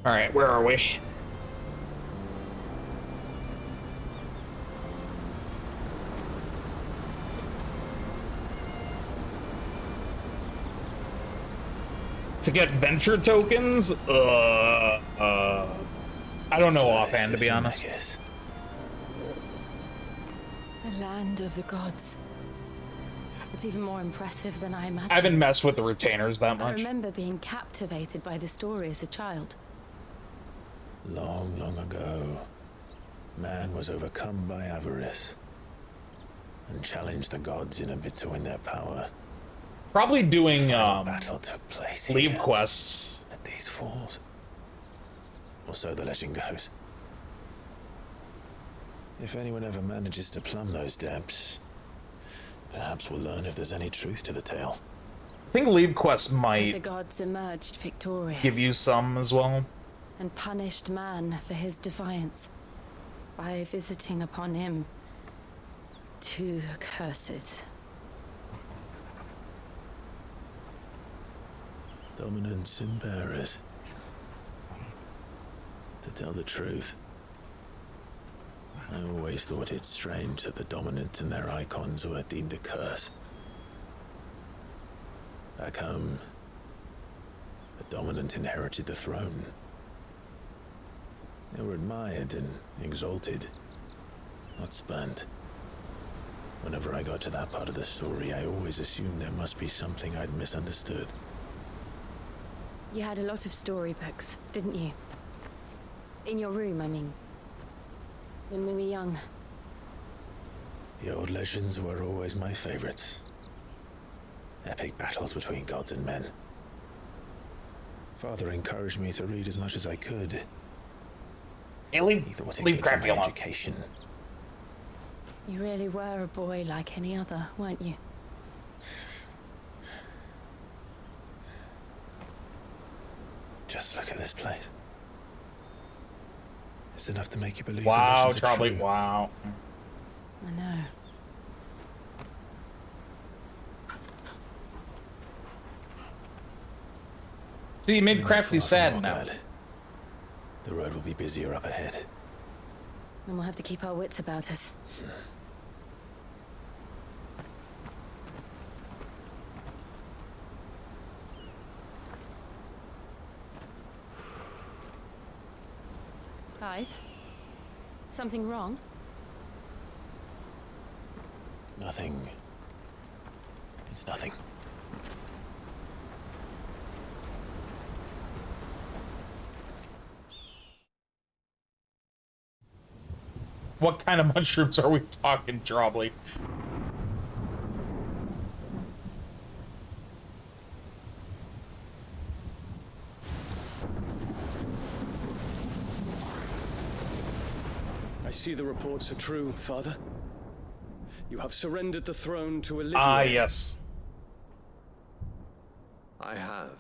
All right, where are we? To get venture tokens? I don't know So offhand, to this be is honest. Zemeckis. The land of the gods. It's even more impressive than I imagined. I haven't messed with the retainers that I much. remember being captivated by the story as a child. Long, long ago, man was overcome by avarice and challenged the gods in a bid to win their power. Probably doing Final battle took place leave here, quests. at these falls. Or so the legend goes. If anyone ever manages to plumb those depths, perhaps we'll learn if there's any truth to the tale. I think leave quests The might gods emerged victorious. give you some as well. And punished man for his defiance by visiting upon him 2 curses. Dominance and bearers. To tell the truth, I always thought it strange that the dominant and their icons were deemed a curse. Back home, the dominant inherited the throne. They were admired and exalted, not spurned. Whenever I got to that part of the story, I always assumed there must be something I'd misunderstood. You had a lot of storybooks, didn't you? In your room, I mean. When we were young. The old legends were always my favorites. Epic battles between gods and men. Father encouraged me to read as much as I could. Hey, He thought it leave good for Crappy my alone. education. You really were a boy like any other, weren't you? Just look at this place. It's enough to make you believe Wow, the legends are Charlie, true. wow. I know. See, you made We're not Crafty far from sad Rock, now. lad. The road will be busier up ahead. And we'll have to keep our wits about us. Clive? Something wrong? Nothing. It's nothing. What kind of mushrooms are we talking, Trobley? I see the reports are true, Father. You have surrendered the throne to Olivier. Ah, yes. I have.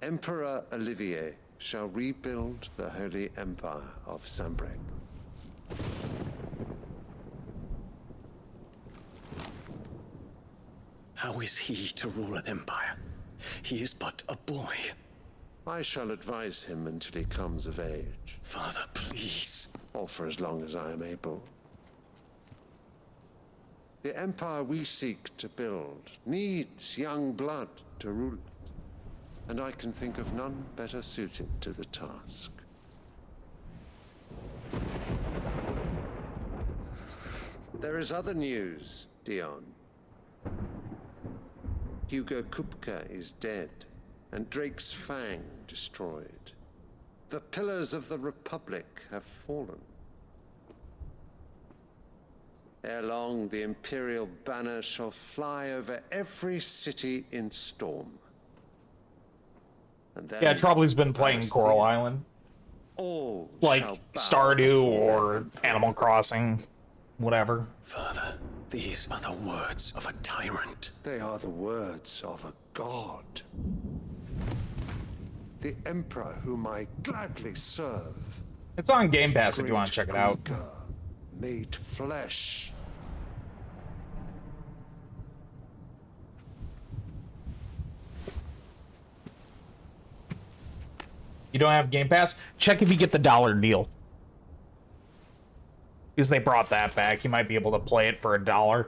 Emperor Olivier shall rebuild the Holy Empire of Sanbreque. How is he to rule an empire? He is but a boy. I shall advise him until he comes of age, Father, please. or for as long as I am able. The empire we seek to build needs young blood to rule it, and I can think of none better suited to the task. There is other news, Dion. Hugo Kupka is dead, and Drake's Fang destroyed. The pillars of the Republic have fallen. Ere long, the Imperial banner shall fly over every city in Storm. And then Yeah, Trobley's been playing Valisthea, Coral Island. all Like shall bow Stardew before or their emperor. Animal Crossing, whatever. Father, these are the words of a tyrant. They are the words of a god. The Emperor whom I gladly serve. It's on Game Pass if you Great want to check it out. Krieger, made flesh. You don't have Game Pass? Check if you get the $1 deal. Because they brought that back. You might be able to play it for $1.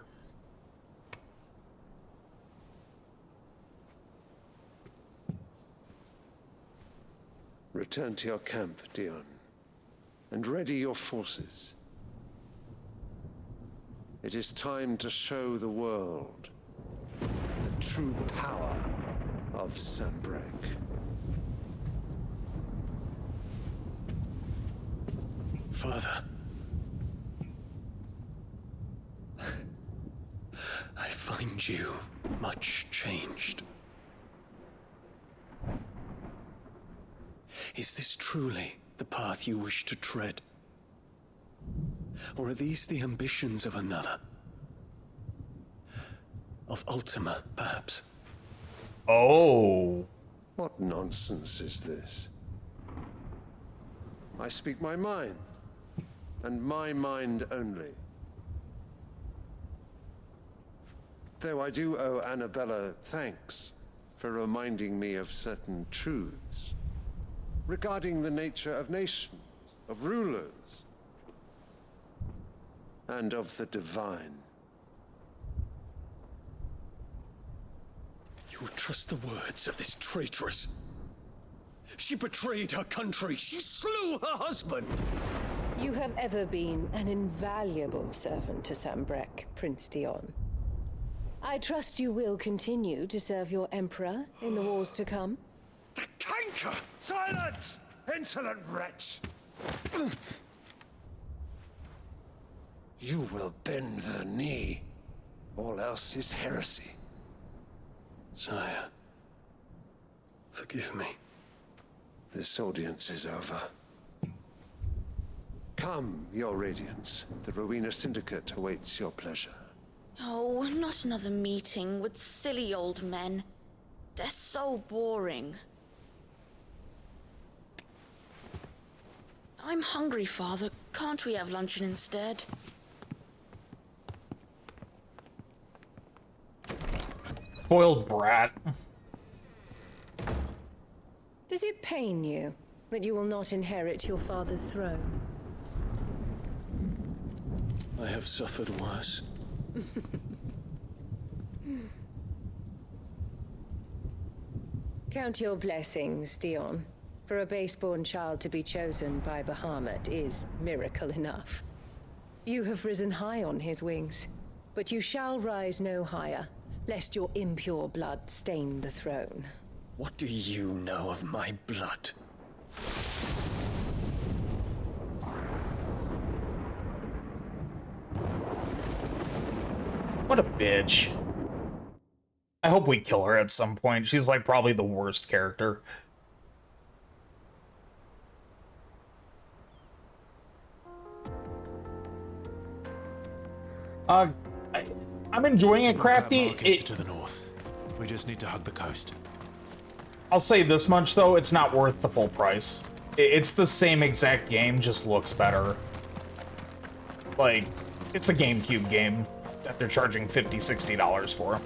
Return to your camp, DION, and ready your forces. It is time to show the world the true power of Sanbreque. Father. I find you much changed. Is this truly the path you wish to tread? Or are these the ambitions of another? Of Ultima, perhaps? Oh. What nonsense is this? I speak my mind, and my mind only. Though I do owe Annabella thanks for reminding me of certain truths regarding the nature of nations, of rulers, and of the divine. You would trust the words of this traitress? She betrayed her country. She slew her husband. You have ever been an invaluable servant to Sanbreque, Prince DION. I trust you will continue to serve your Emperor in the wars to come. The canker! Silence! Insolent wretch! You will bend the knee. All else is heresy. Sire, forgive me. This audience is over. Come, your radiance. The Rowena Syndicate awaits your pleasure. Oh, not another meeting with silly old men. They're so boring. I'm hungry, Father. Can't we have luncheon instead? Spoiled brat. Does it pain you that you will not inherit your father's throne? I have suffered worse. Count your blessings, DION. For a base-born child to be chosen by Bahamut is miracle enough. You have risen high on his wings, but you shall rise no higher, lest your impure blood stain the throne. What do you know of my blood? What a bitch. I hope we kill her at some point. She's like probably the worst character. I'm enjoying it, Crafty. To the north. We just need to hug the coast. I'll say this much though, it's not worth the full price. It's the same exact game, just looks better. Like, it's a GameCube game that they're charging $50, $60 for.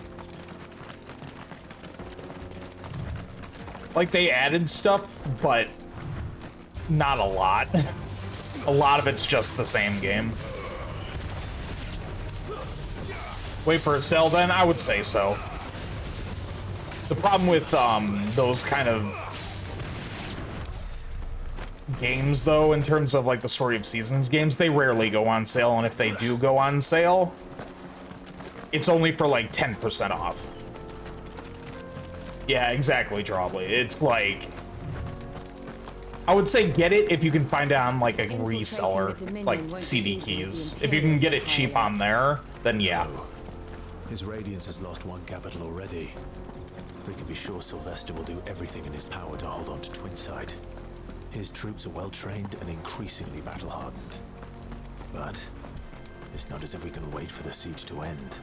Like, they added stuff, but not a lot. A lot of it's just the same game. Wait for a sale then? I would say so. The problem with those kind of games, though, in terms of like the Story of Seasons games, they rarely go on sale, and if they do go on sale, it's only for like 10% off. Yeah, exactly, Drawley. It's like, I would say get it if you can find it on like a reseller, like CD Keys. If you can get it cheap on there, then yeah. His Radiance has lost one capital already. We can be sure Sylvester will do everything in his power to hold on to Twinside. His troops are well-trained and increasingly battle-hardened. But it's not as if we can wait for the siege to end.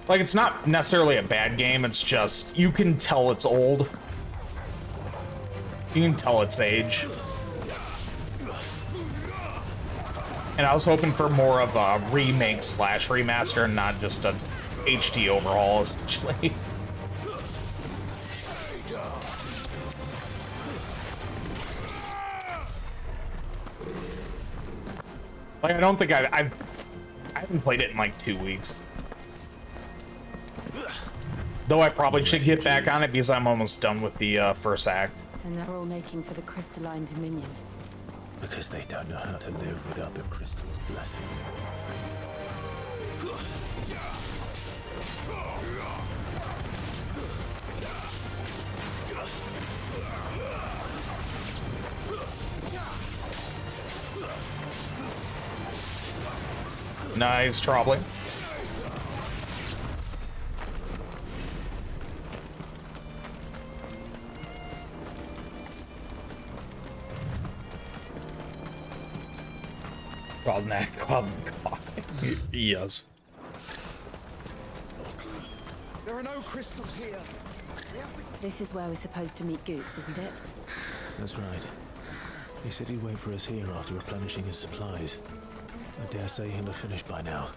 Like, it's not necessarily a bad game, it's just, you can tell it's old. You can tell its age. And I was hoping for more of a remake slash remaster and not just a HD overhaul, essentially. Like, I don't think I haven't played it in like 2 weeks. Though I probably should get back on it because I'm almost done with the first act. And they're all making for the crystalline dominion. Because they don't know how to live without the crystal's blessing. Nice troubling. Yes. There are no crystals here. This is where we're supposed to meet Goots, isn't it? That's right. He said he'd wait for us here after replenishing his supplies. I dare say he'll have finished by now.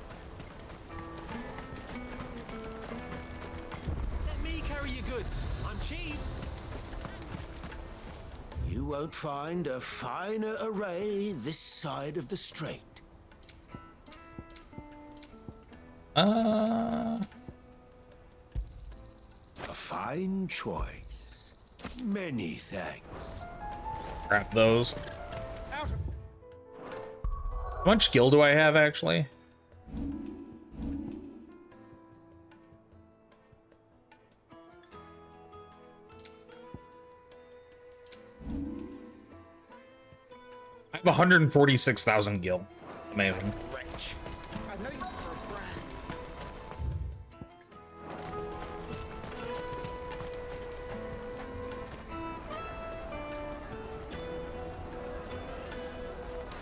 Let me carry your goods. I'm cheap. You won't find a finer array this side of the strait. A fine choice. Many thanks. Grab those. How much gil do I have, actually? I have 146,000 gil. Amazing. I know you for a brand.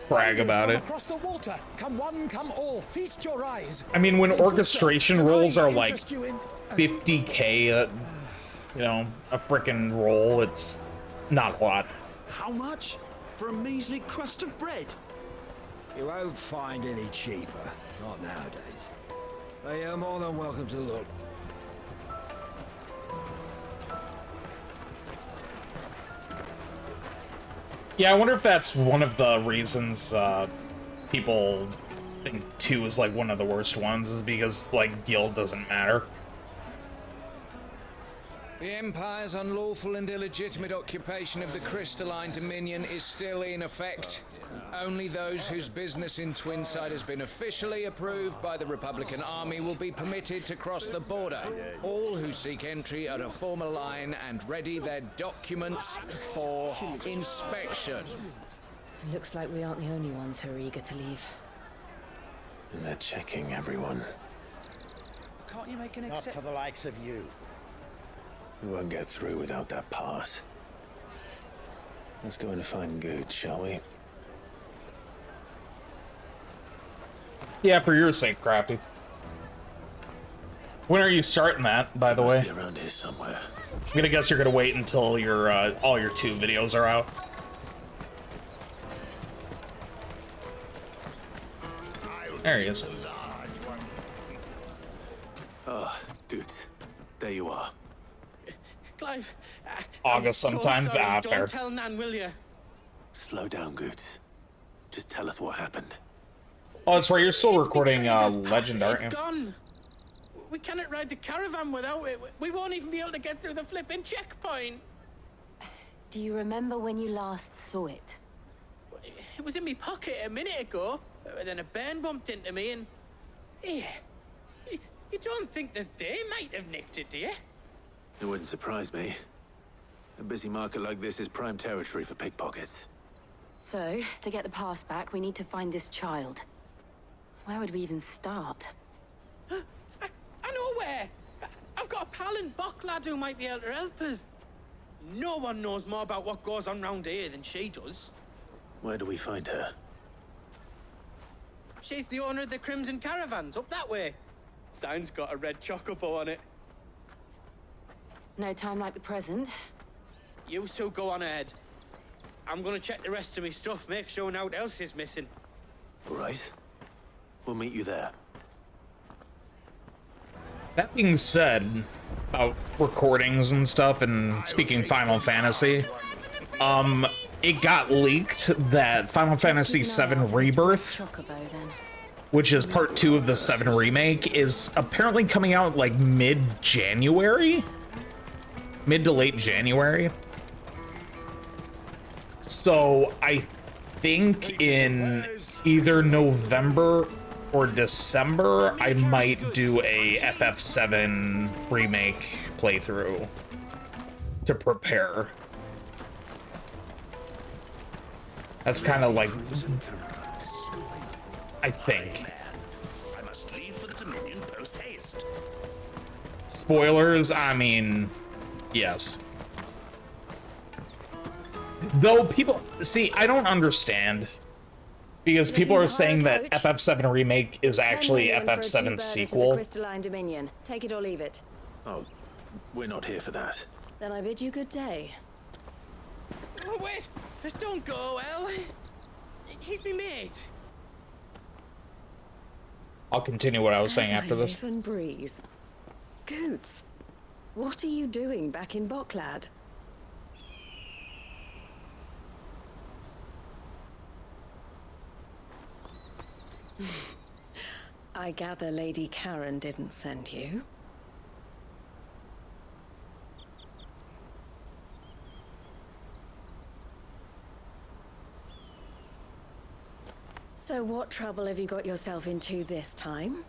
Brag about it. Across the water. Come one, come all. Feast your eyes. I mean, when orchestration rolls are like 50k, you know, a frickin' roll, it's not a lot. How much? For a measly crust of bread? You won't find any cheaper. Not nowadays. But you're more than welcome to look. Yeah, I wonder if that's one of the reasons people think 2 is like one of the worst ones, is because like gil doesn't matter. The Empire's unlawful and illegitimate occupation of the crystalline dominion is still in effect. Only those whose business in Twinside has been officially approved by the Republican Army will be permitted to cross the border. All who seek entry are to form a line and ready their documents for inspection. Looks like we aren't the only ones who are eager to leave. And they're checking everyone. Can't you make an Not for the likes of you. We won't get through without that pass. Let's go and find Good, shall we? Yeah, for your sake, Crafty. When are you starting that, by the way? Be around here somewhere. I'm gonna guess you're gonna wait until your all your 2 videos are out. There he is. Ah, Good. There you are. Clive, August I'm so sometime. sorry. Ah, Don't fair. tell Nan, will you? Slow down, Good. Just tell us what happened. Oh, that's right. You're still It's recording betrayed us, Legend, Patsy. aren't It's you? gone. We cannot ride the caravan without it. We won't even be able to get through the flipping checkpoint. Do you remember when you last saw it? It was in my pocket a minute ago. Then a bairn bumped into me and... Yeah. You don't think that they might have nicked it, do you? It wouldn't surprise me. A busy market like this is prime territory for pickpockets. So, to get the pass back, we need to find this child. Where would we even start? I know where. I've got a pal in Bock lad who might be able to help us. No one knows more about what goes on round here than she does. Where do we find her? She's the owner of the Crimson Caravans, up that way. Sign's got a red chocobo on it. No time like the present. You two go on ahead. I'm gonna check the rest of my stuff, make sure no one else is missing. All right. We'll meet you there. That being said, about recordings and stuff, and speaking Final Fantasy, it got leaked that Final Fantasy VII Rebirth, Chocobo, then. which is part 2 of the 7 remake, is apparently coming out like mid-January? Mid to late January. So I think in either November or December, I might do a FF7 remake playthrough to prepare. That's kind of like, I think. I must leave for the Dominion post haste. Spoilers, I mean, yes. Though people, see, I don't understand. Because people are saying that FF7 Remake is actually FF7 sequel. Crystalline Dominion. Take it or leave it. Oh, we're not here for that. Then I bid you good day. Oh, wait! Don't go, El. He's me mate. I'll continue what I was saying after this. Live and breathe. Goots, what are you doing back in Boklad? I gather Lady Karen didn't send you. So what trouble have you got yourself into this time?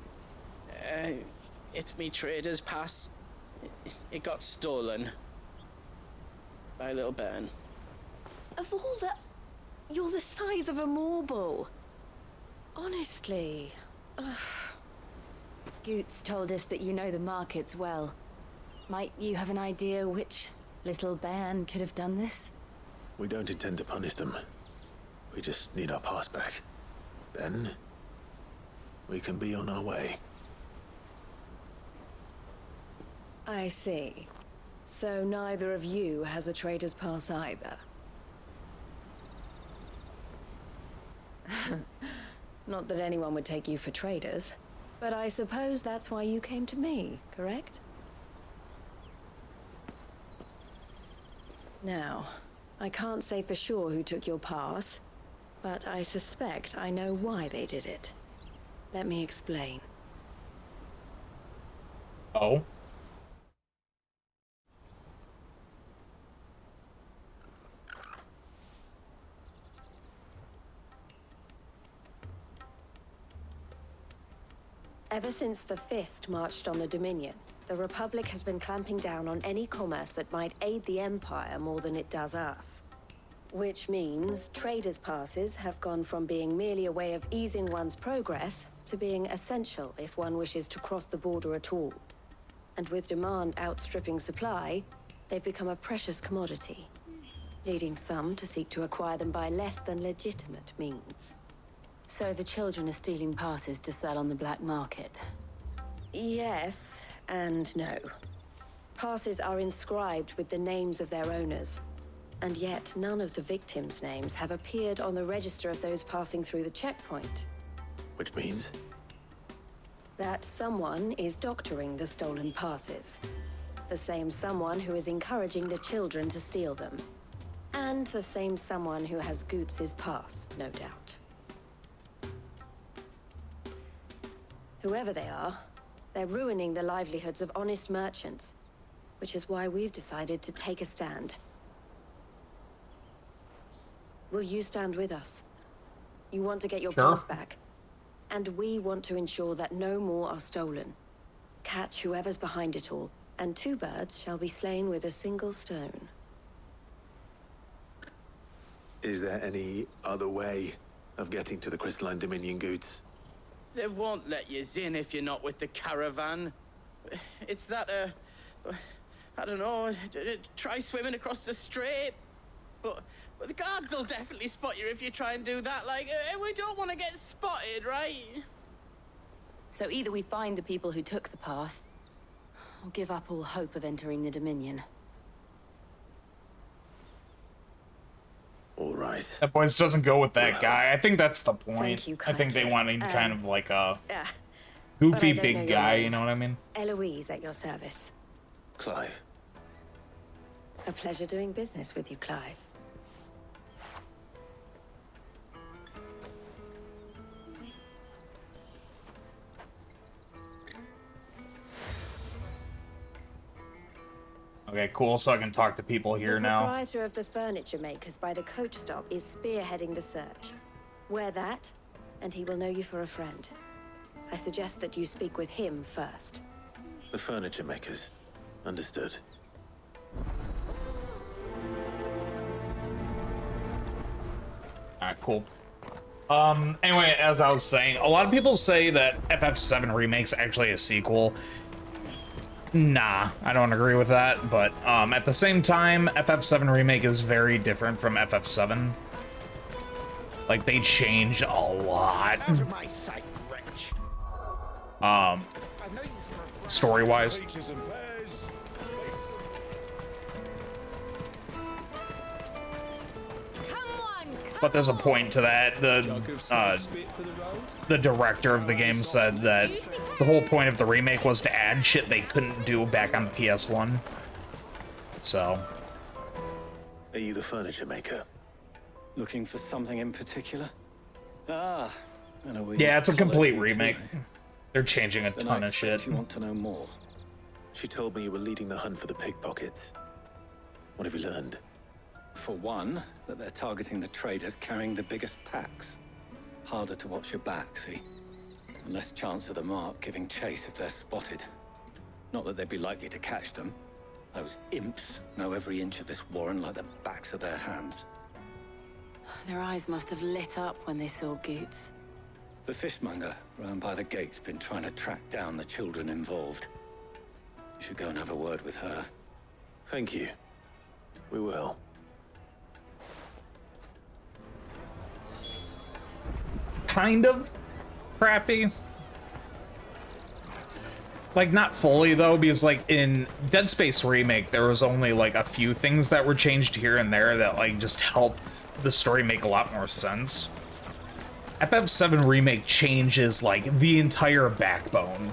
It's me trader's pass. It got stolen. By a little bairn. Of all the... You're the size of a marble. Honestly. Ugh. Goots told us that you know the markets well. Might you have an idea which little bairn could have done this? We don't intend to punish them. We just need our pass back. Then, we can be on our way. I see. So neither of you has a trader's pass either. Not that anyone would take you for traders, but I suppose that's why you came to me, correct? Now, I can't say for sure who took your pass, but I suspect I know why they did it. Let me explain. Oh? Ever since the Fist marched on the Dominion, the Republic has been clamping down on any commerce that might aid the Empire more than it does us. Which means traders' passes have gone from being merely a way of easing one's progress to being essential if one wishes to cross the border at all. And with demand outstripping supply, they've become a precious commodity, leading some to seek to acquire them by less than legitimate means. So the children are stealing passes to sell on the black market? Yes and no. Passes are inscribed with the names of their owners, and yet none of the victims' names have appeared on the register of those passing through the checkpoint. Which means? That someone is doctoring the stolen passes. The same someone who is encouraging the children to steal them. And the same someone who has Goots' pass, no doubt. Whoever they are, they're ruining the livelihoods of honest merchants, which is why we've decided to take a stand. Will you stand with us? You want to get your pass back, and we want to ensure that no more are stolen. Catch whoever's behind it all, and 2 birds shall be slain with a single stone. Is there any other way of getting to the Crystalline Dominion, Goots? They won't let you in if you're not with the caravan. It's that, I don't know, try swimming across the strait. But the guards will definitely spot you if you try and do that. Like, we don't want to get spotted, right? So either we find the people who took the pass, or give up all hope of entering the Dominion. All right. That voice doesn't go with that guy. I think that's the point. Thank you, I think they kindly. wanted kind of like a But goofy I don't know big your guy, name. you know what I mean? Eloise at your service. Clive. A pleasure doing business with you, Clive. Okay, cool. So I can talk to people here The now. proprietor of the furniture makers by the coach stop is spearheading the search. Wear that, and he will know you for a friend. I suggest that you speak with him first. The furniture makers. Understood. Alright, cool. Anyway, as I was saying, a lot of people say that FF7 Remake's actually a sequel. Nah, I don't agree with that, but at the same time, FF7 Remake is very different from FF7. Like, they changed a lot. Story-wise. But there's a point to that. The director of the game said that the whole point of the remake was to add shit they couldn't do back on the PS1. So. Are you the furniture maker? Looking for something in particular? Ah, yeah, it's a complete remake. They're changing a ton of shit. You want to know more? She told me you were leading the hunt for the pickpockets. What have you learned? For one, that they're targeting the traders carrying the biggest packs. Harder to watch your back, see? And less chance of the mark giving chase if they're spotted. Not that they'd be likely to catch them. Those imps know every inch of this warren like the backs of their hands. Their eyes must have lit up when they saw Goots. The fishmonger round by the gate's been trying to track down the children involved. You should go and have a word with her. Thank you. We will. Kind of crappy. Like, not fully, though, because, like, in Dead Space Remake, there was only, like, a few things that were changed here and there that, like, just helped the story make a lot more sense. FF7 Remake changes, like, the entire backbone.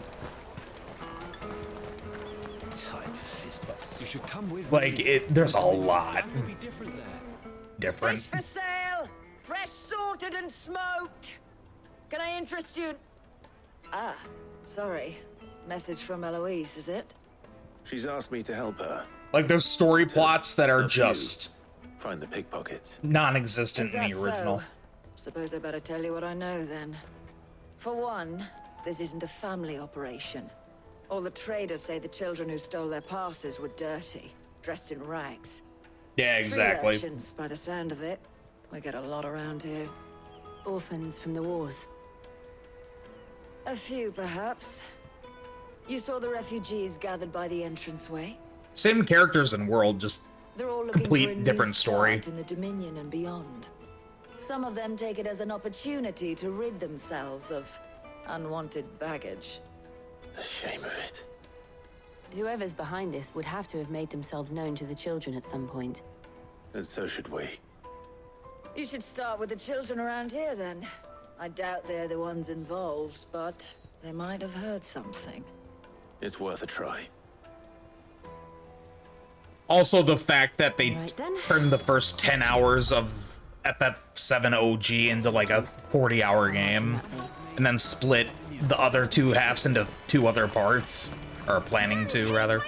You should come with like, there's a lot. Different. Fish for sale! Fresh sorted and smoked! Can I interest you? Ah, sorry. Message from Eloise, is it? She's asked me to help her. Like, there's story plots that are just find the pickpockets. non-existent in the original. So? Suppose I better tell you what I know then. For one, this isn't a family operation. All the traders say the children who stole their passes were dirty, dressed in rags. Yeah, exactly. Street urchins, by the sound of it. We get a lot around here. Orphans from the wars. A few, perhaps. You saw the refugees gathered by the entranceway? Same characters and world, just They're all looking complete for a new different story. start in the Dominion and beyond. Some of them take it as an opportunity to rid themselves of unwanted baggage. The shame of it. Whoever's behind this would have to have made themselves known to the children at some point. And so should we. You should start with the children around here, then. I doubt they're the ones involved, but they might have heard something. It's worth a try. Also, the fact that they Right then. turned the first 10 hours of FF7 OG into like a 40-hour game, and then split the other two halves into two other parts, or planning to, rather.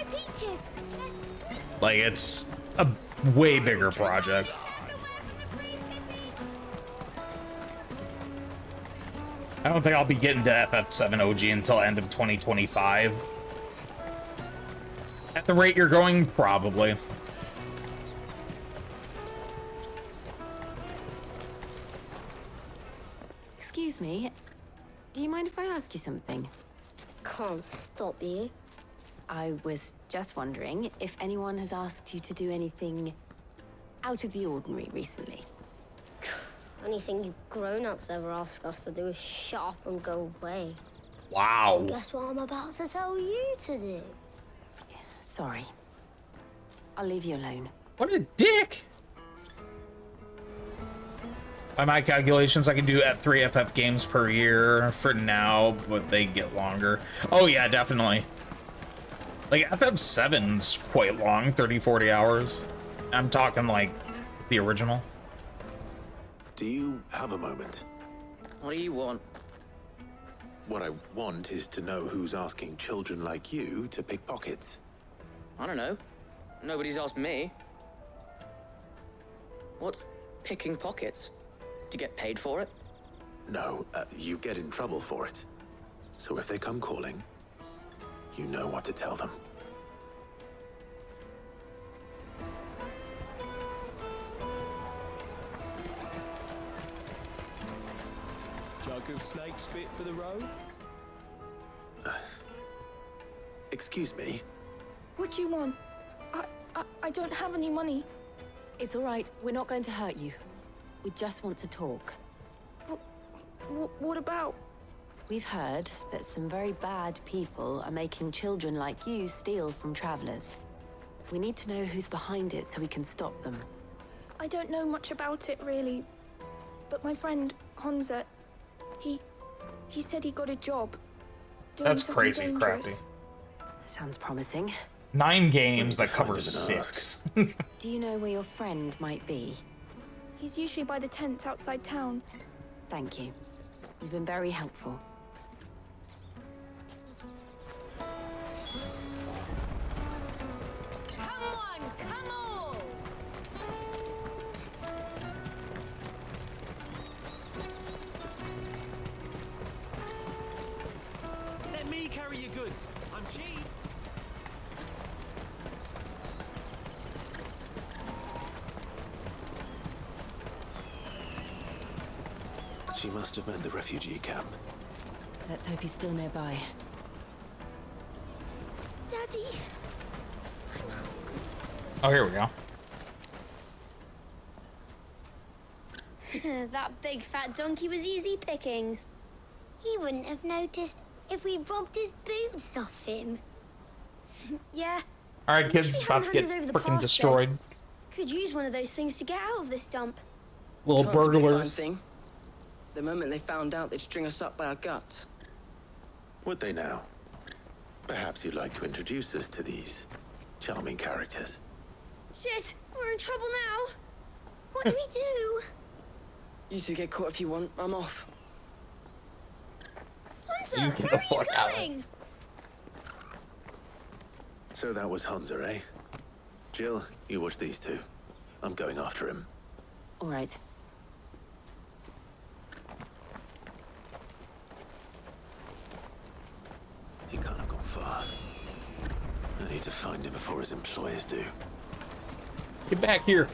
Like, it's a way bigger project. I don't think I'll be getting to FF7 OG until end of 2025. At the rate you're going, probably. Excuse me, do you mind if I ask you something? Can't stop you. I was just wondering if anyone has asked you to do anything out of the ordinary recently. Anything you grown-ups ever ask us to do is shut up and go away. Wow. And guess what I'm about to tell you to do? Sorry. I'll leave you alone. What a dick! By my calculations, I can do at 3 FF games per year for now, but they get longer. Oh yeah, definitely. Like, FF7's quite long, 30-40 hours. I'm talking, like, the original. Do you have a moment? What do you want? What I want is to know who's asking children like you to pick pockets. I don't know. Nobody's asked me. What's picking pockets? Do you get paid for it? No, you get in trouble for it. So if they come calling, you know what to tell them. Jug of snake spit for the road? Excuse me? What do you want? I don't have any money. It's all right. We're not going to hurt you. We just want to talk. What about? We've heard that some very bad people are making children like you steal from travelers. We need to know who's behind it so we can stop them. I don't know much about it, really. But my friend, Hansa, he said he got a job. That's crazy crafty. Sounds promising. 9 games that cover 6. Do you know where your friend might be? He's usually by the tents outside town. Thank you. You've been very helpful. Come on, come on! Let me carry your goods. I'm cheap. She must have meant the refugee camp. Let's hope he's still nearby. Daddy! Oh, here we go. That big fat donkey was easy pickings. He wouldn't have noticed if we robbed his boots off him. Yeah. All right, kids, about to get freaking destroyed. Could use one of those things to get out of this dump. Little Chance would be a fine burglars. thing. The moment they found out, they'd string us up by our guts. Would they now? Perhaps you'd like to introduce us to these charming characters. Shit, we're in trouble now. What do we do? You two get caught if you want. I'm off. Hansa, You get the where are you fuck out of going? So that was Hansa, eh? Jill, you watch these two. I'm going after him. All right. He can't have gone far. I need to find him before his employers do. Get back here.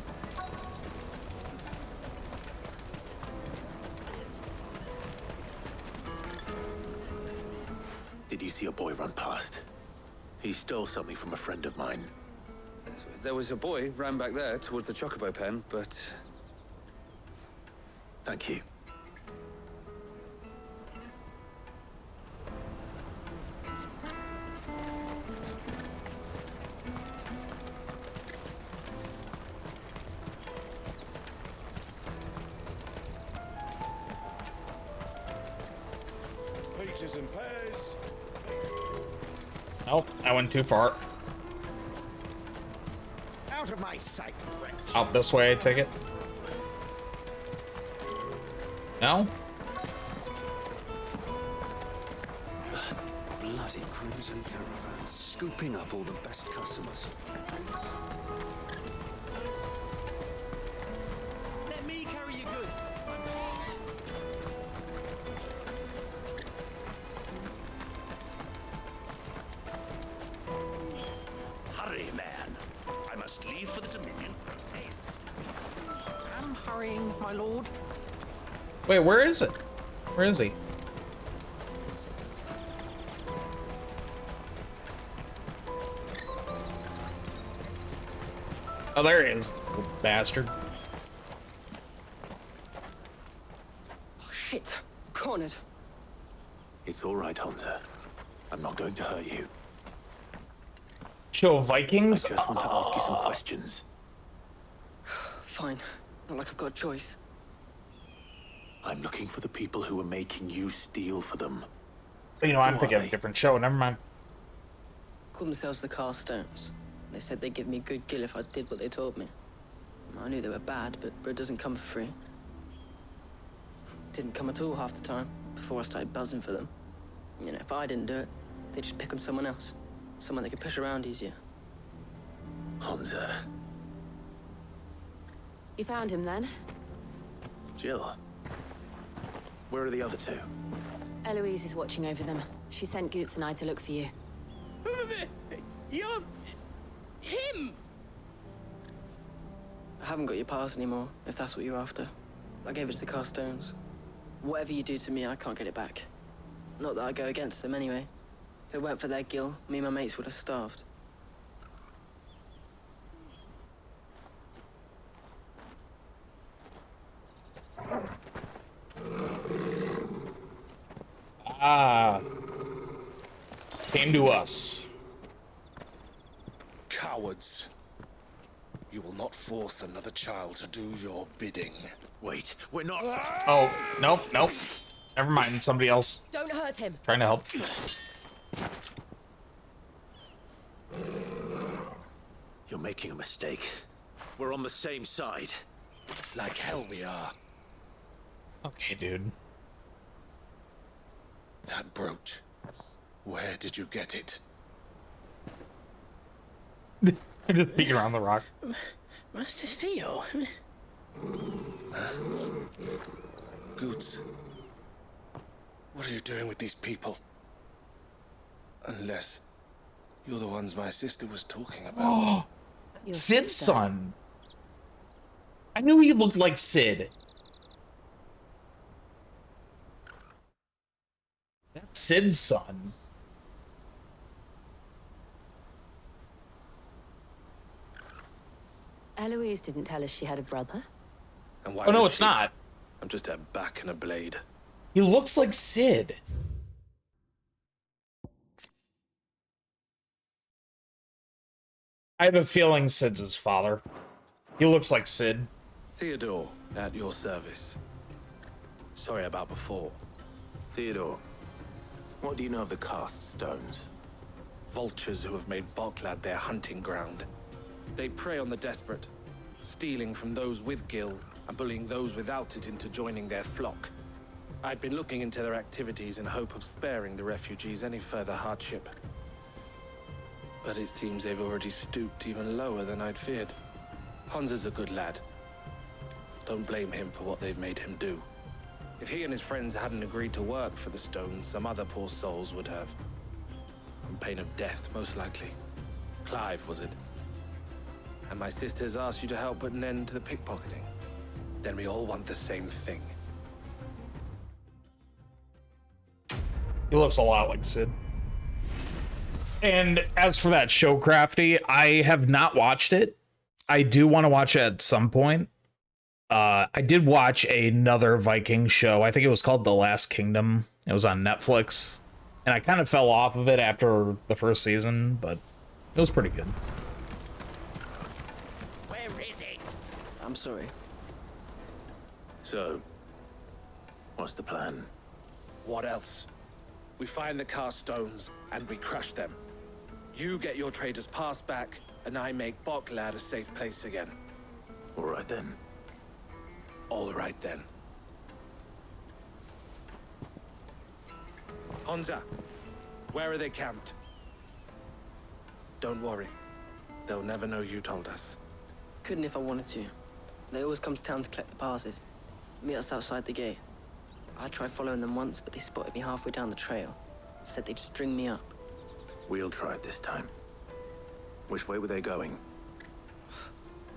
Did you see a boy run past? He stole something from a friend of mine. There was a boy ran back there towards the Chocobo pen, but... Thank you. Peaches and pears. Oh, I went too far. Out of my sight. Out this way, I take it. No? Bloody crimson caravan, scooping up all the best customers. Let me carry your goods. Hurry, man. I must leave for the Dominion post haste. I'm hurrying, my lord. Wait, where is it? Where is he? Oh, there he is, little bastard. Oh, shit. Cornered. It's all right, Hansa. I'm not going to hurt you. Show Vikings? I just want to ask you some questions. Fine. Not like I've got a choice. I'm looking for the people who are making you steal for them. You know, I'm Who are thinking of they? a different show. Never mind. Call themselves the Carstones. They said they'd give me a good gill if I did what they told me. I knew they were bad, but bread doesn't come for free. Didn't come at all half the time, before I started buzzing for them. You know, if I didn't do it, they'd just pick on someone else. Someone they could push around easier. Hansa. You found him then? Jill. Where are the other two? Eloise is watching over them. She sent Goots and I to look for you. You're... him! I haven't got your pass anymore, if that's what you're after. I gave it to the Carstones. Whatever you do to me, I can't get it back. Not that I go against them anyway. If it weren't for their gil, me and my mates would have starved. Ah. Came to us. Cowards. You will not force another child to do your bidding. Wait, we're not... Oh, nope, nope. Never mind, somebody else. Don't hurt him. Trying to help. You're making a mistake. We're on the same side. Like hell we are. Okay, dude. That brooch. Where did you get it? I'm just peeking around the rock. Master Theo. Goots. What are you doing with these people? Unless you're the ones my sister was talking about. Sid's son. I knew he looked like Sid. That's Sid's son. Eloise didn't tell us she had a brother. And why Oh no, would it's she? not. I'm just a back and a blade. He looks like Sid. I have a feeling Sid's his father. He looks like Sid. Theodore, at your service. Sorry about before. Theodore, what do you know of the cast stones? Vultures who have made Boklad their hunting ground. They prey on the desperate, stealing from those with gil and bullying those without it into joining their flock. I'd been looking into their activities in hope of sparing the refugees any further hardship. But it seems they've already stooped even lower than I'd feared. Hansa's a good lad. Don't blame him for what they've made him do. If he and his friends hadn't agreed to work for the stones, some other poor souls would have. On pain of death, most likely. Clive, was it? And my sisters asked you to help put an end to the pickpocketing. Then we all want the same thing. He looks a lot like Sid. And as for that show, Crafty, I have not watched it. I do want to watch it at some point. I did watch another Viking show. I think it was called The Last Kingdom. It was on Netflix. And I kind of fell off of it after the first season, but it was pretty good. Where is it? I'm sorry. So, what's the plan? What else? We find the cast stones and we crush them. You get your trader's pass back, and I make Boklad a safe place again. All right then. All right then. Hansa, where are they camped? Don't worry. They'll never know you told us. Couldn't if I wanted to. They always come to town to collect the passes. Meet us outside the gate. I tried following them once, but they spotted me halfway down the trail. Said they'd string me up. We'll try it this time. Which way were they going?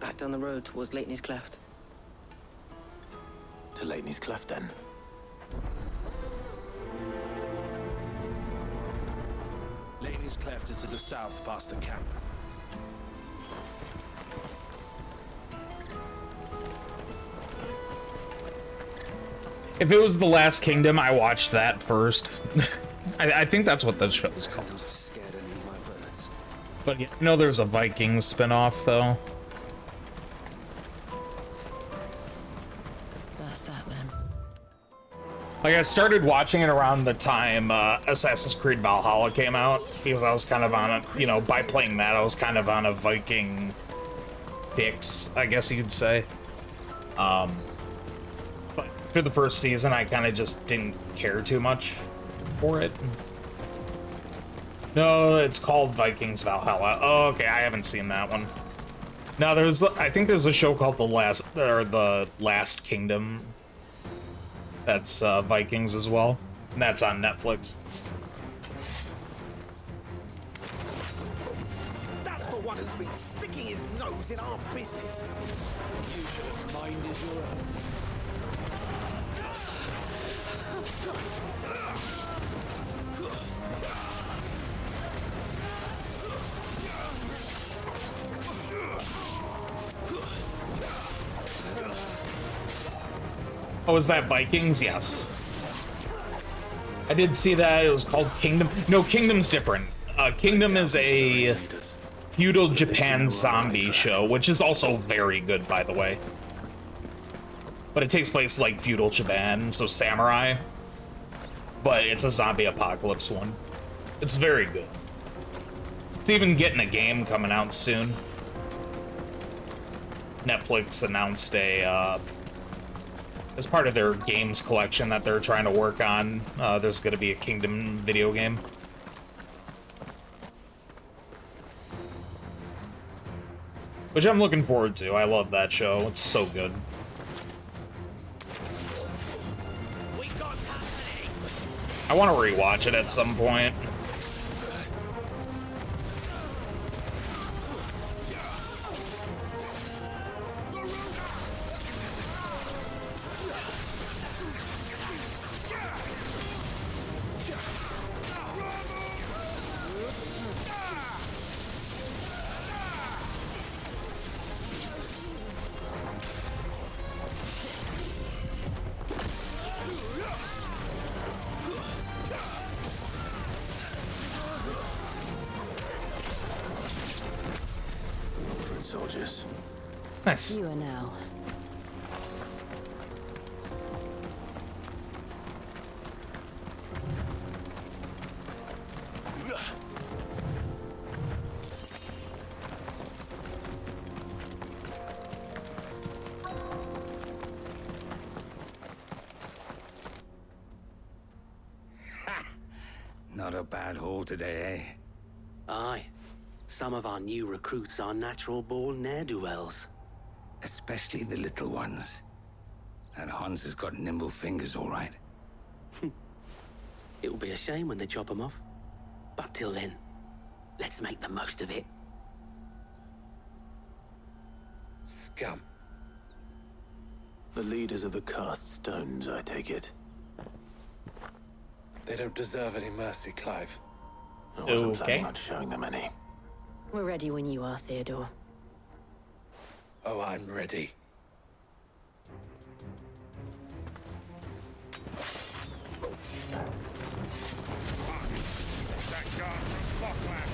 Back down the road towards Leitney's Cleft. To Leitney's Cleft, then. Laney's Cleft is to the south past the camp. If it was The Last Kingdom, I watched that first. I think that's what the show's called. But you know there's a Vikings spinoff, though. That's that then. Like, I started watching it around the time Assassin's Creed Valhalla came out, because I was kind of on a, you know, by playing that, I was kind of on a Viking fix, I guess you could say. But after the first season, I kind of just didn't care too much for it. No, it's called Vikings Valhalla. Oh, okay, I haven't seen that one. No, I think there's a show called The Last Kingdom. That's Vikings as well. And that's on Netflix. That's the one who's been sticking his nose in our business. You should have minded your own. Oh, is that Vikings? Yes. I did see that. It was called Kingdom. No, Kingdom's different. Kingdom is a feudal Japan zombie show, which is also very good, by the way. But it takes place like feudal Japan, so samurai. But it's a zombie apocalypse one. It's very good. It's even getting a game coming out soon. Netflix announced as part of their games collection that they're trying to work on, there's going to be a Kingdom video game. Which I'm looking forward to. I love that show. It's so good. I want to rewatch it at some point. Soldiers. Nice. You are now. Not a bad haul today, eh? Aye. Some of our new recruits are natural-born ne'er-do-wells. Especially the little ones. That Hans has got nimble fingers, all right. It'll be a shame when they chop them off. But till then, let's make the most of it. Scum. The leaders of the cast stones, I take it. They don't deserve any mercy, Clive. I wasn't planning on showing them any. We're ready when you are, Theodore. Oh, I'm ready. That guard from Blockland.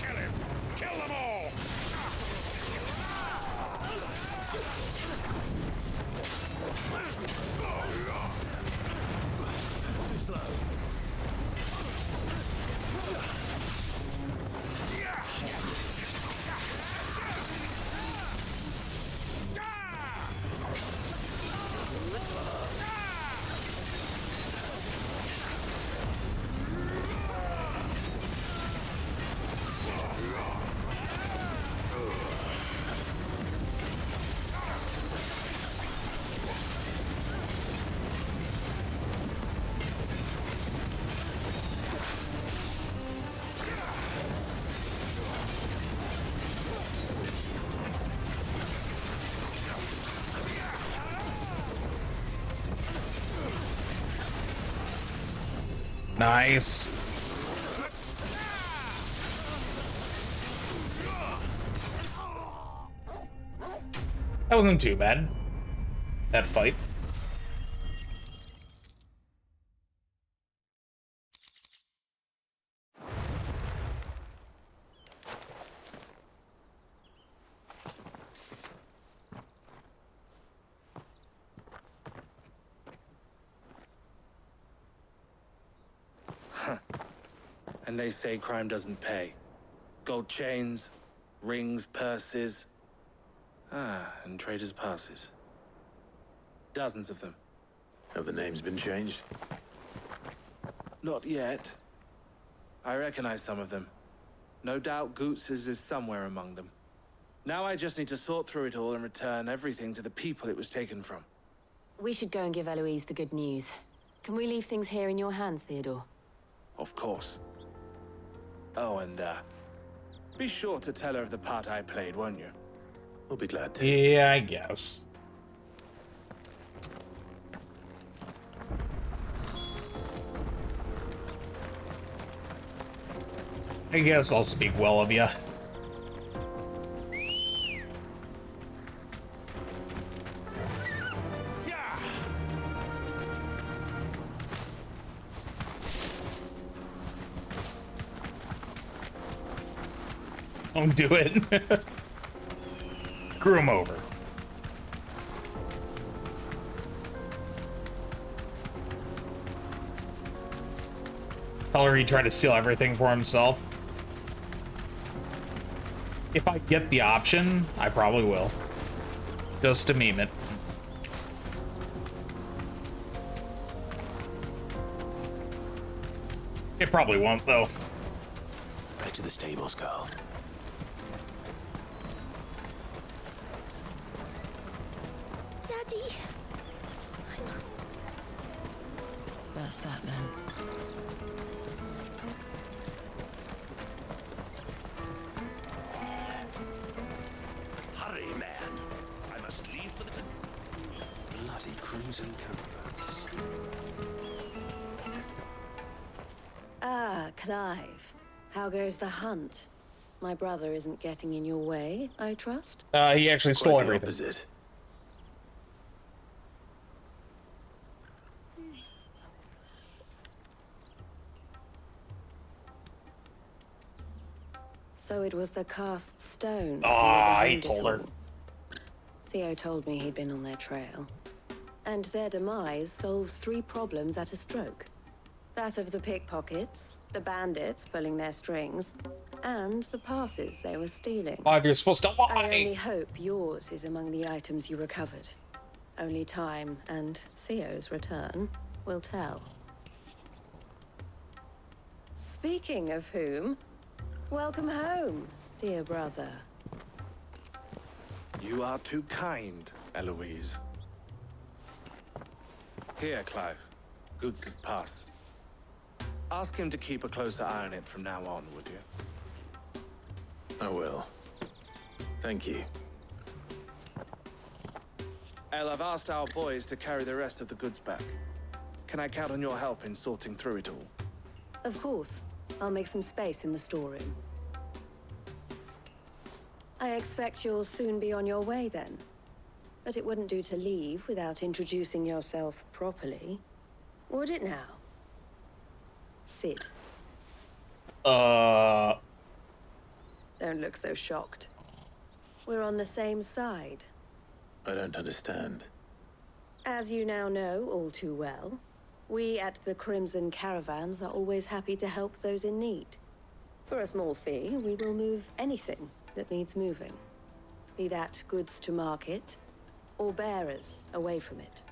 Kill him! Kill them all! Too slow. Nice. That wasn't too bad. That fight. And they say crime doesn't pay. Gold chains, rings, purses. And traders' passes. Dozens of them. Have the names been changed? Not yet. I recognize some of them. No doubt Goots's is somewhere among them. Now I just need to sort through it all and return everything to the people it was taken from. We should go and give Eloise the good news. Can we leave things here in your hands, Theodore? Of course. Oh, and, be sure to tell her of the part I played, won't you? We'll be glad to. Yeah, I guess. I guess I'll speak well of you. Don't do it. Screw him over. Tell her he tried to steal everything for himself. If I get the option, I probably will. Just to meme it. It probably won't, though. Back to the stables, girl. Daddy. That's that then. Hurry, man. I must leave for the bloody crimson caravans. Ah, Clive. How goes the hunt? My brother isn't getting in your way, I trust? He actually stole Quite the everything. opposite. So it was the cast stones. Ah, he he told her. Theo told me he'd been on their trail. And their demise solves 3 problems at a stroke. That of the pickpockets, the bandits pulling their strings, and the passes they were stealing. Clive, you're supposed to lie! I only hope yours is among the items you recovered. Only time and Theo's return will tell. Speaking of whom, welcome home, dear brother. You are too kind, Eloise. Here, Clive. Goods' pass. Ask him to keep a closer eye on it from now on, would you? I will. Thank you. El, I've asked our boys to carry the rest of the goods back. Can I count on your help in sorting through it all? Of course. I'll make some space in the storeroom. I expect you'll soon be on your way then. But it wouldn't do to leave without introducing yourself properly. Would it now? Sid. Don't look so shocked. We're on the same side. I don't understand. As you now know all too well, we at the Crimson Caravans are always happy to help those in need. For a small fee, we will move anything that needs moving. Be that goods to market, or bearers away from it.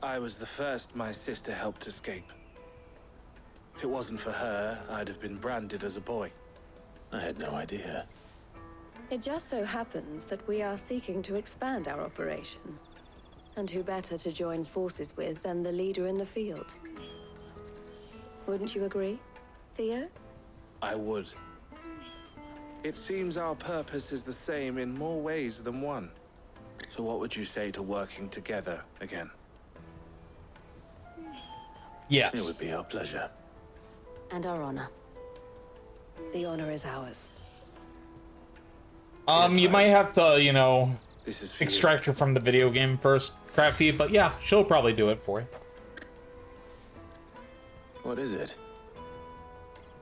I was the first my sister helped escape. If it wasn't for her, I'd have been branded as a boy. I had no idea. It just so happens that we are seeking to expand our operation. And who better to join forces with than the leader in the field? Wouldn't you agree, Theo? I would. It seems our purpose is the same in more ways than one. So what would you say to working together again? Yes. It would be our pleasure. And our honor. The honor is ours. You might have to, you know, This is for extract her from the video game first, Crafty, but yeah, she'll probably do it for you. What is it?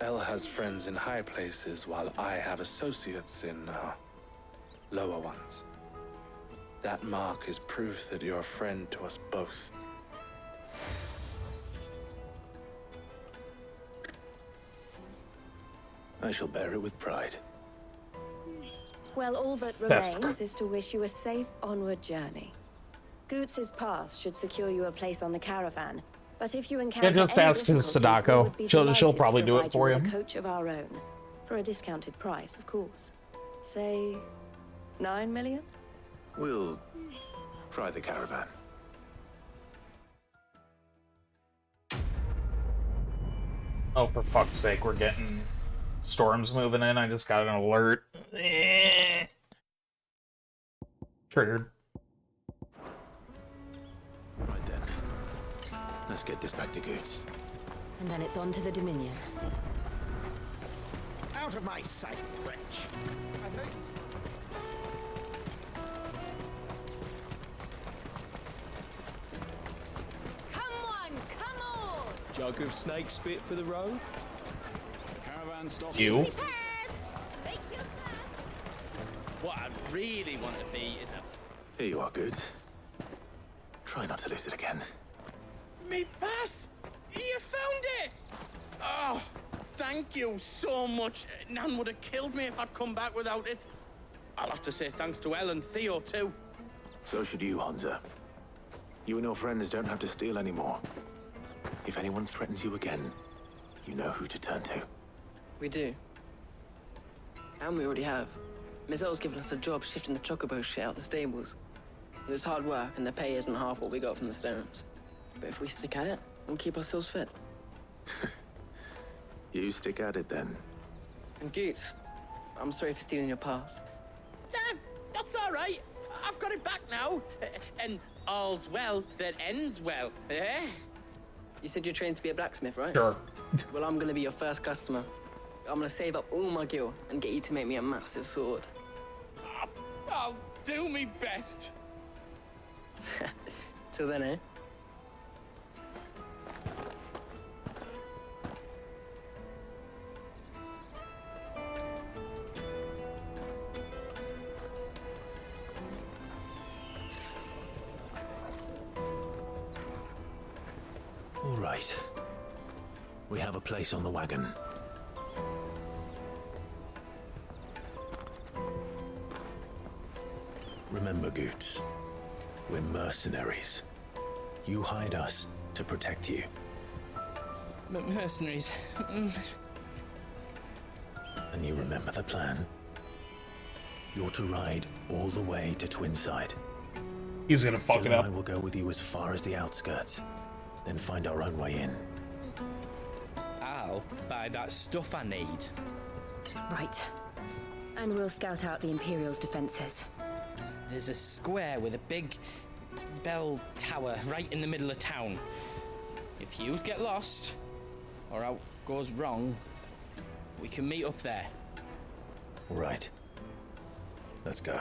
El has friends in high places, while I have associates in, lower ones. That mark is proof that you're a friend to us both. I shall bear it with pride. Well, all that That's remains is to wish you a safe onward journey. Goots' pass should secure you a place on the caravan, but if you encounter just any ask his difficulties, Sadako. we would be She'll delighted to probably do it provide for you with you. a coach of our own, for a discounted price, of course. Say 9 million? We'll try the caravan. Oh, for fuck's sake, we're getting storms moving in. I just got an alert. Triggered. Right then. Let's get this back to Goods. And then it's on to the Dominion. Out of my sight, wretch! Come on, come on! Jug of snake spit for the road? Caravan stop. You? What I really want to be is a... Here you are, Goods. Try not to lose it again. Me pass! You found it! Oh, thank you so much. Nan would have killed me if I'd come back without it. I'll have to say thanks to Elle and Theo, too. So should you, Hansa. You and your friends don't have to steal anymore. If anyone threatens you again, you know who to turn to. We do. And we already have. Mizelle's given us a job shifting the Chocobo shit out the stables. It's hard work, and the pay isn't half what we got from the stones. But if we stick at it, we'll keep ourselves fit. You stick at it, then. And Goots, I'm sorry for stealing your pass. That's all right. I've got it back now. And all's well that ends well, eh? You said you're trained to be a blacksmith, right? Sure. Well, I'm gonna be your first customer. I'm gonna save up all my gil and get you to make me a massive sword. I'll do me best. Till then, eh? All right. We have a place on the wagon. Remember, Goots, we're mercenaries. You hide us to protect you. Mercenaries. And you remember the plan? You're to ride all the way to Twinside. He's gonna fuck Jill it up. and I will go with you as far as the outskirts, then find our own way in. I'll buy that stuff I need. Right. And we'll scout out the Imperial's defenses. There's a square with a big bell tower right in the middle of town. If you get lost, or out goes wrong, we can meet up there. All right. Let's go.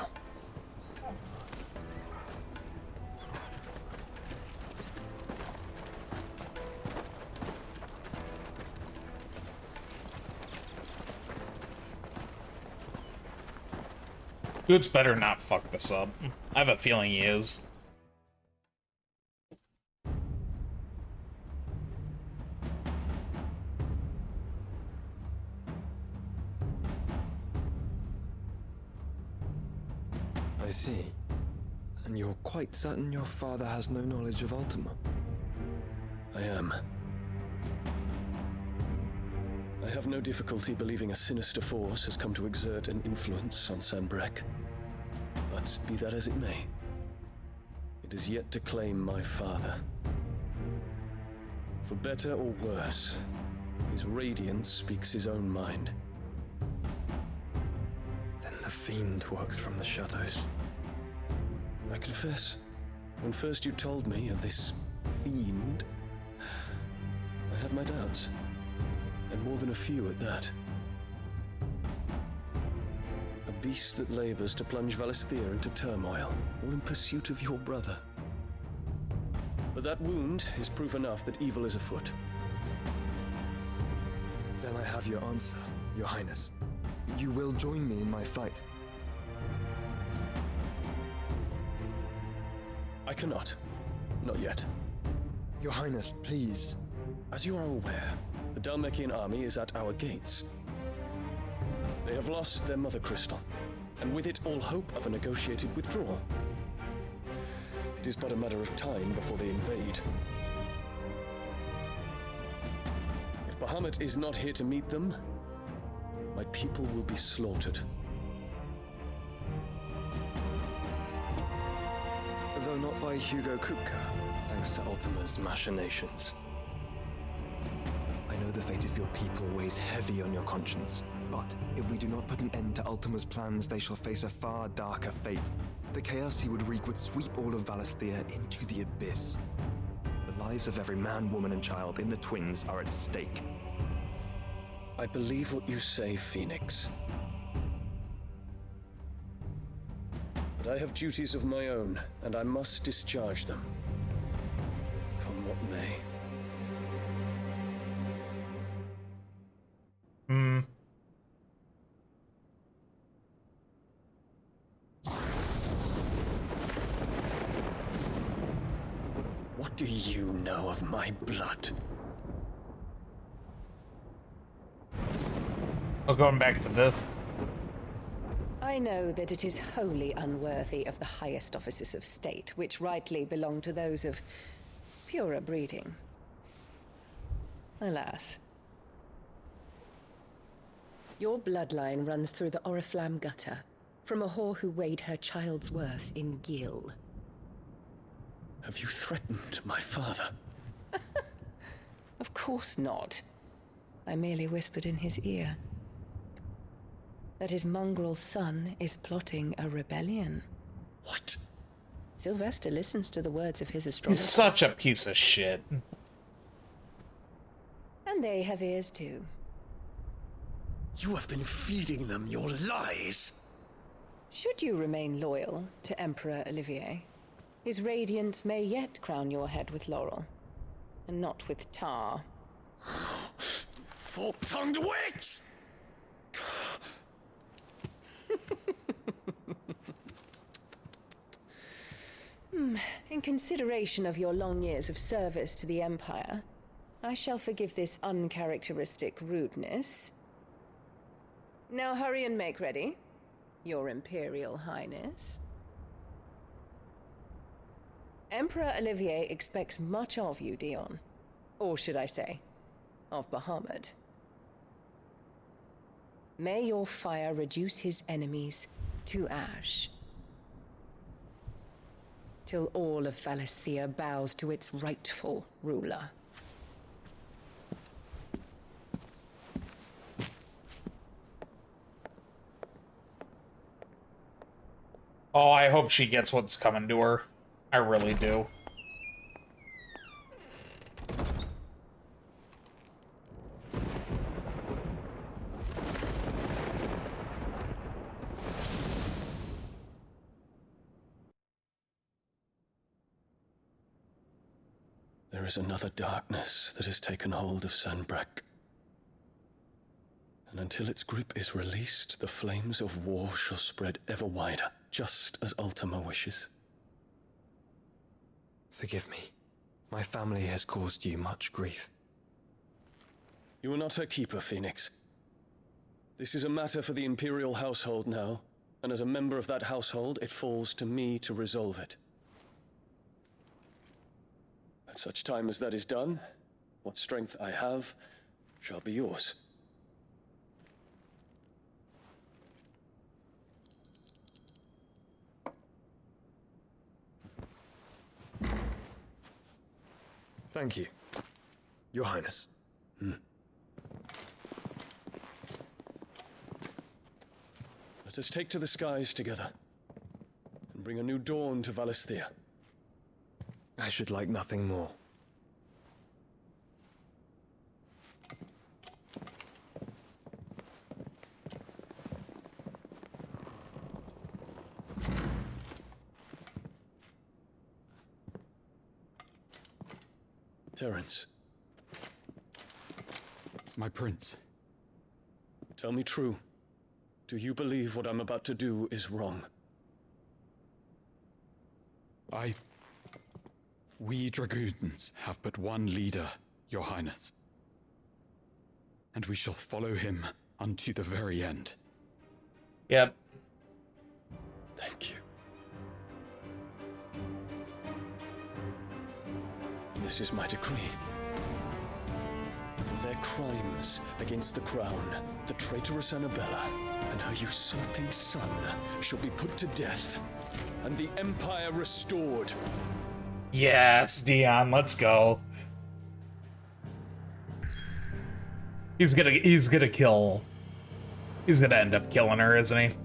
Goods better not fuck this up. I have a feeling he is. I see. And you're quite certain your father has no knowledge of Ultima? I am. I have no difficulty believing a sinister force has come to exert an influence on Sanbreque. But be that as it may, it is yet to claim my father. For better or worse, his radiance speaks his own mind. Then the fiend works from the shadows. I confess, when first you told me of this fiend, I had my doubts. And more than a few at that. A beast that labors to plunge Valisthea into turmoil, all in pursuit of your brother. But that wound is proof enough that evil is afoot. Then I have your answer, Your Highness. You will join me in my fight. I cannot. Not yet. Your Highness, please. As you are aware, the Dhalmekian army is at our gates. They have lost their mother crystal, and with it all hope of a negotiated withdrawal. It is but a matter of time before they invade. If Bahamut is not here to meet them, my people will be slaughtered. though not by Hugo Kupka, thanks to Ultima's machinations. I know the fate of your people weighs heavy on your conscience, but if we do not put an end to Ultima's plans, they shall face a far darker fate. The chaos he would wreak would sweep all of Valisthea into the abyss. The lives of every man, woman, and child in the Twins are at stake. I believe what you say, Phoenix. But I have duties of my own, and I must discharge them. Come what may. What do you know of my blood? Oh, going back to this. I know that it is wholly unworthy of the highest offices of state, which rightly belong to those of purer breeding. Alas. Your bloodline runs through the Oriflamme gutter, from a whore who weighed her child's worth in gil. Have you threatened my father? Of course not. I merely whispered in his ear that his mongrel son is plotting a rebellion. What? Sylvester listens to the words of his astrologer. He's such a piece of shit. And they have ears too. You have been feeding them your lies. Should you remain loyal to Emperor Olivier, his radiance may yet crown your head with laurel, and not with tar. Fork-tongued witch! In consideration of your long years of service to the Empire, I shall forgive this uncharacteristic rudeness. Now hurry and make ready, Your Imperial Highness. Emperor Olivier expects much of you, DION. Or should I say, of Bahamut. May your fire reduce his enemies to ash, till all of Valisthea bows to its rightful ruler. Oh, I hope she gets what's coming to her. I really do. There is another darkness that has taken hold of Sanbreque. And until its grip is released, the flames of war shall spread ever wider, just as Ultima wishes. Forgive me. My family has caused you much grief. You are not her keeper, Phoenix. This is a matter for the Imperial household now, and as a member of that household, it falls to me to resolve it. At such time as that is done, what strength I have shall be yours. Thank you, Your Highness. Let us take to the skies together, and bring a new dawn to Valisthea. I should like nothing more. Terence. My prince. Tell me true. Do you believe what I'm about to do is wrong? We dragoons have but one leader, Your Highness. And we shall follow him unto the very end. Yep. Thank you. This is my decree. For their crimes against the crown, the traitorous Annabella and her usurping son shall be put to death, and the Empire restored. Yes, Dion, let's go. He's gonna end up killing her, isn't he?